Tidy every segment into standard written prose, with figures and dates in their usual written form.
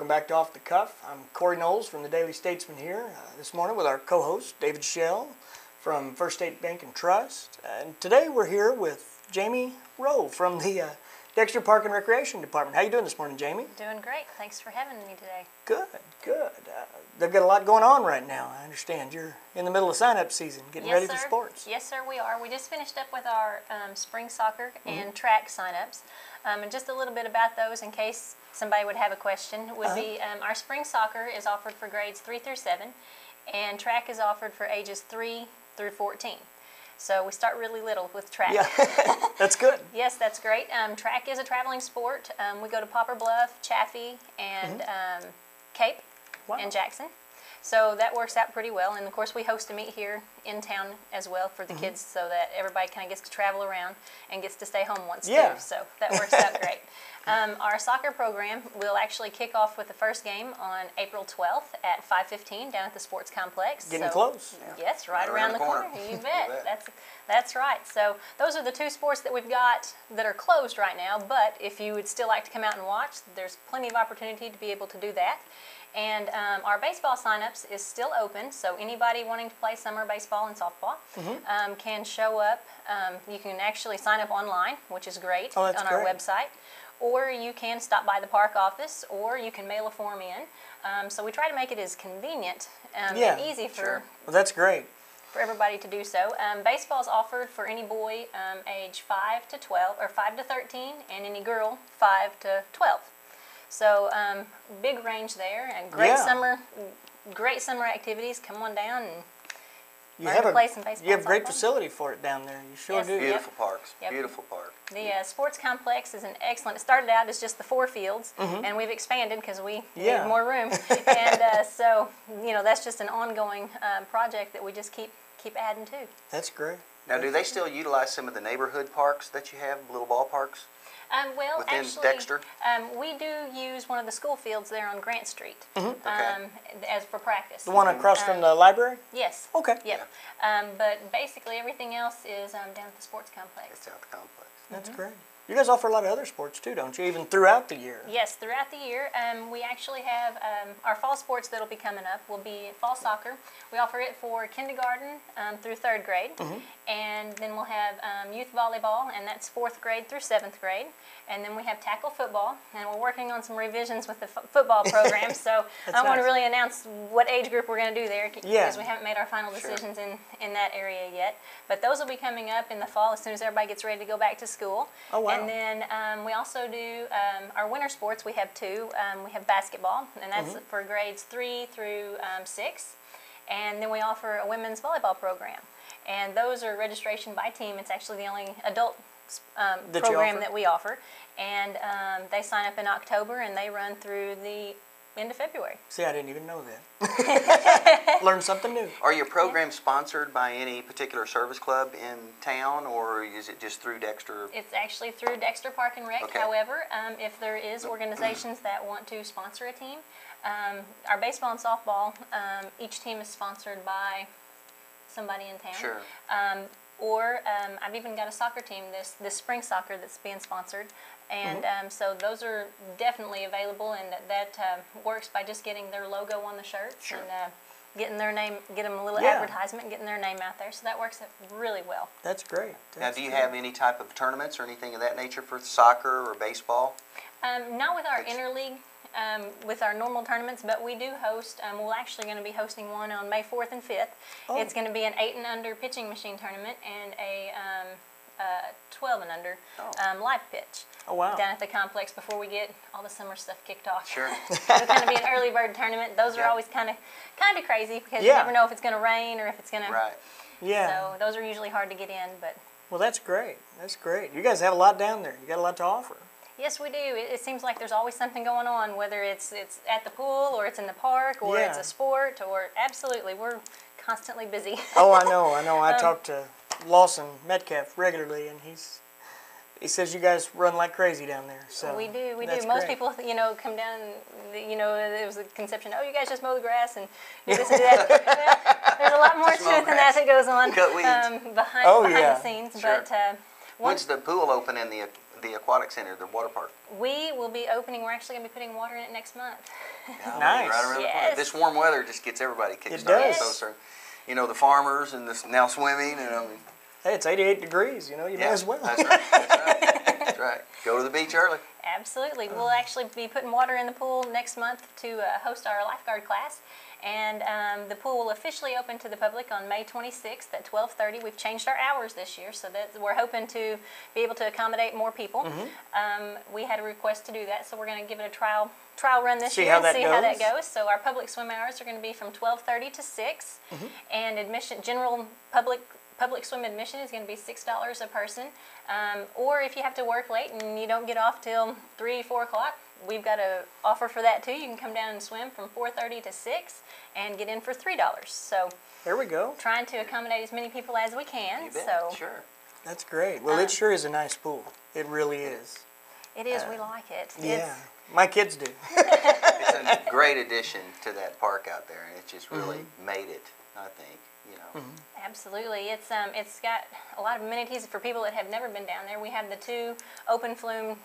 Welcome back to Off the Cuff. I'm Corey Knowles from the Daily Statesman here this morning with our co-host David Shell from First State Bank and Trust. And today we're here with Jamie Rowe from the Dexter Park and Recreation Department. How you doing this morning, Jamie? Doing great. Thanks for having me today. Good, good. They've got a lot going on right now. I understand you're in the middle of sign-up season, getting ready for sports. Yes, sir, we are. We just finished up with our spring soccer and track sign-ups. And just a little bit about those in case somebody would have a question would be our spring soccer is offered for grades 3 through 7, and track is offered for ages 3 through 14. So we start really little with track. Yeah, that's good. Yes, that's great. Track is a traveling sport. We go to Poplar Bluff, Chaffee, and Cape and Jackson. So that works out pretty well. And of course we host a meet here in town as well for the kids so that everybody kind of gets to travel around and gets to stay home once too. So that works out great. Our soccer program will actually kick off with the first game on April 12th at 5:15 down at the sports complex. Getting close. Yes, right around the corner. You bet. That's right. So those are the two sports that we've got that are closed right now, but if you would still like to come out and watch, there's plenty of opportunity to be able to do that. And our baseball sign-ups is still open, so anybody wanting to play summer baseball and softball can show up. You can actually sign up online, which is great, on our website. Or you can stop by the park office, or you can mail a form in. So we try to make it as convenient and easy for Well, that's great. For everybody to do so. Baseball is offered for any boy age 5 to 12, or 5 to 13, and any girl 5 to 12. So big range there, and great summer activities. Come on down and learn to play some baseball. You have a great facility for it down there. You sure do. Beautiful parks. Beautiful park. The sports complex is an excellent. It started out as just the 4 fields, and we've expanded because we need more room. And so that's just an ongoing project that we just keep adding to. That's great. Now, do they still utilize some of the neighborhood parks that you have, little ballparks? Well, within actually, Dexter? We do use one of the school fields there on Grant Street as for practice. The one across from the library? Yes. Okay. Yep. But basically everything else is down at the sports complex. It's out the complex. That's great. You guys offer a lot of other sports too, don't you? Even throughout the year. Yes, throughout the year. We actually have our fall sports that'll be coming up will be fall soccer. We offer it for kindergarten through 3rd grade. And then we'll have youth volleyball, and that's 4th grade through 7th grade. And then we have tackle football, and we're working on some revisions with the football program. So I don't want to really announce what age group we're going to do there because we haven't made our final decisions in that area yet. But those will be coming up in the fall as soon as everybody gets ready to go back to school. Oh, wow. And then we also do our winter sports. We have 2. We have basketball, and that's for grades 3 through 6. And then we offer a women's volleyball program. And those are registration by team. It's actually the only adult program that we offer. And they sign up in October, and they run through the end of February. See, I didn't even know that. Learn something new. Are your programs sponsored by any particular service club in town, or is it just through Dexter? It's actually through Dexter Park and Rec. Okay. However, if there is organizations that want to sponsor a team, our baseball and softball, each team is sponsored by somebody in town. Sure. Or I've even got a soccer team this spring soccer that's being sponsored, and so those are definitely available, and that works by just getting their logo on the shirts and getting their name, get them a little advertisement, and getting their name out there. So that works really well. That's great. Now, do you have any type of tournaments or anything of that nature for soccer or baseball? Not with our interleague. With our normal tournaments, but we do host, we're actually going to be hosting one on May 4th and 5th. It's going to be an 8 and under pitching machine tournament and a 12 and under live pitch down at the complex before we get all the summer stuff kicked off. Sure. It's going to be an early bird tournament. Those are always kind of crazy because you never know if it's going to rain or if it's going to... Right. Yeah. So those are usually hard to get in, but... Well, that's great. That's great. You guys have a lot down there. You got a lot to offer. Yes, we do. It seems like there's always something going on, whether it's at the pool or it's in the park or it's a sport or absolutely. We're constantly busy. Oh, I know. I talk to Lawson Metcalf regularly, and he says you guys run like crazy down there. So we do. great. Most people, come down. It was a conception. Oh, you guys just mow the grass and do this and do that. There's a lot more to it than that goes on Cut weeds. behind the scenes. Sure. But when's the pool open in the the aquatic center, the water park? We will be opening, we're actually going to be putting water in it next month. Yeah, Nice. Right around the corner. Yes. This warm weather just gets everybody It kick-started. does. So, you know, the farmers and now swimming. And, Hey, it's 88 degrees, you know, you may as well. That's right. That's right. That's right. Go to the beach early. Absolutely. We'll actually be putting water in the pool next month to host our lifeguard class. And the pool will officially open to the public on May 26th at 12:30. We've changed our hours this year, so that we're hoping to be able to accommodate more people. We had a request to do that, so we're going to give it a trial run this year and see how that goes. So our public swim hours are going to be from 12:30 to 6, and general public swim admission is going to be $6 a person. Or if you have to work late and you don't get off till 3, 4 o'clock, we've got an offer for that too. You can come down and swim from 4:30 to 6 and get in for $3. So there we go. Trying to accommodate as many people as we can. You bet. So Sure. That's great. Well, it sure is a nice pool. It really is. it is. We like it. Yeah, my kids do. It's a great addition to that park out there, and it just really made it, I think, you know. Absolutely. It's got a lot of amenities for people that have never been down there. We have the 2 open flume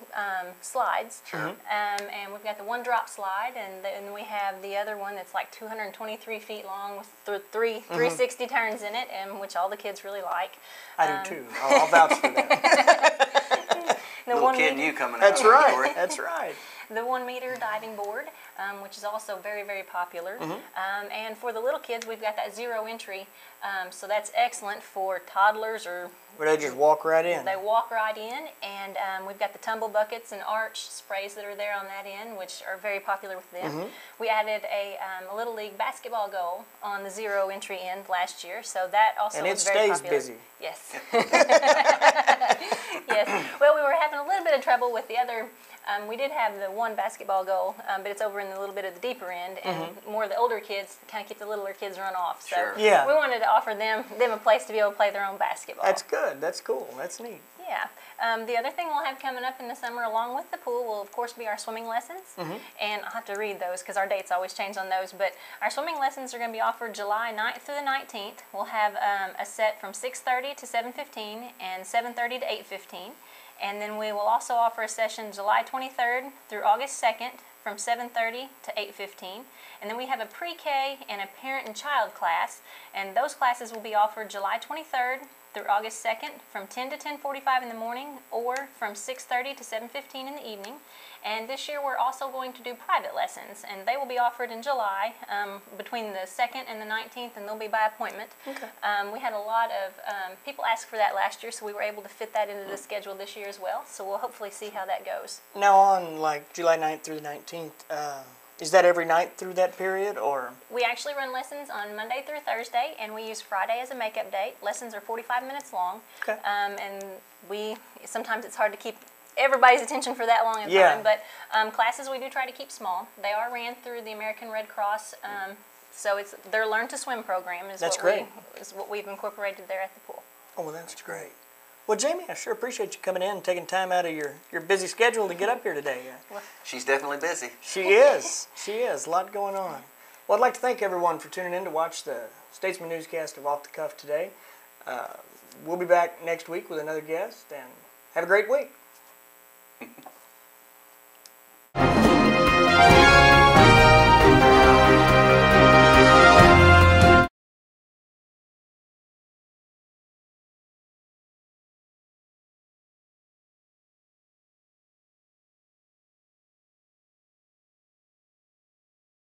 slides. Sure. And we've got the 1 drop slide, and then we have the other one that's like 223 feet long with 360 turns in it, and which all the kids really like. I do too. I'll vouch for that. Little kid and you coming out. That's right. That's right. The 1 meter diving board, which is also very, very popular. And for the little kids, we've got that 0 entry, so that's excellent for toddlers or... Where they just walk right in. They walk right in, and we've got the tumble buckets and arch sprays that are there on that end, which are very popular with them. We added a Little League basketball goal on the 0 entry end last year, so that also was very popular. And it stays busy. Yes. Yes. Well, we were having a little bit of trouble with the other... we did have the 1 basketball goal, but it's over in a little bit of the deeper end, and more of the older kids kind of keep the littler kids run off. So Yeah. we wanted to offer them a place to be able to play their own basketball. That's good. That's cool. That's neat. Yeah. The other thing we'll have coming up in the summer along with the pool will, of course, be our swimming lessons. And I'll have to read those because our dates always change on those. But our swimming lessons are going to be offered July 9th through the 19th. We'll have a set from 6:30 to 7:15 and 7:30 to 8:15. And then we will also offer a session July 23rd through August 2nd from 7:30 to 8:15. And then we have a pre-K and a parent and child class. And those classes will be offered July 23rd through August 2nd from 10 to 10:45 in the morning or from 6:30 to 7:15 in the evening. And this year we're also going to do private lessons, and they will be offered in July between the 2nd and the 19th, and they'll be by appointment. We had a lot of people ask for that last year, so we were able to fit that into the schedule this year as well. So we'll hopefully see how that goes. Now on like July 9th through the 19th, is that every night through that period, or? We actually run lessons on Monday through Thursday, and we use Friday as a makeup date. Lessons are 45 minutes long, and sometimes it's hard to keep everybody's attention for that long in time, but classes we do try to keep small. They are ran through the American Red Cross, so it's their Learn to Swim program is what we've incorporated there at the pool. Oh, well, that's great. Well, Jamie, I sure appreciate you coming in and taking time out of your busy schedule to get up here today. She's definitely busy. She is. She is. A lot going on. Well, I'd like to thank everyone for tuning in to watch the Statesman Newscast of Off the Cuff today. We'll be back next week with another guest, and have a great week.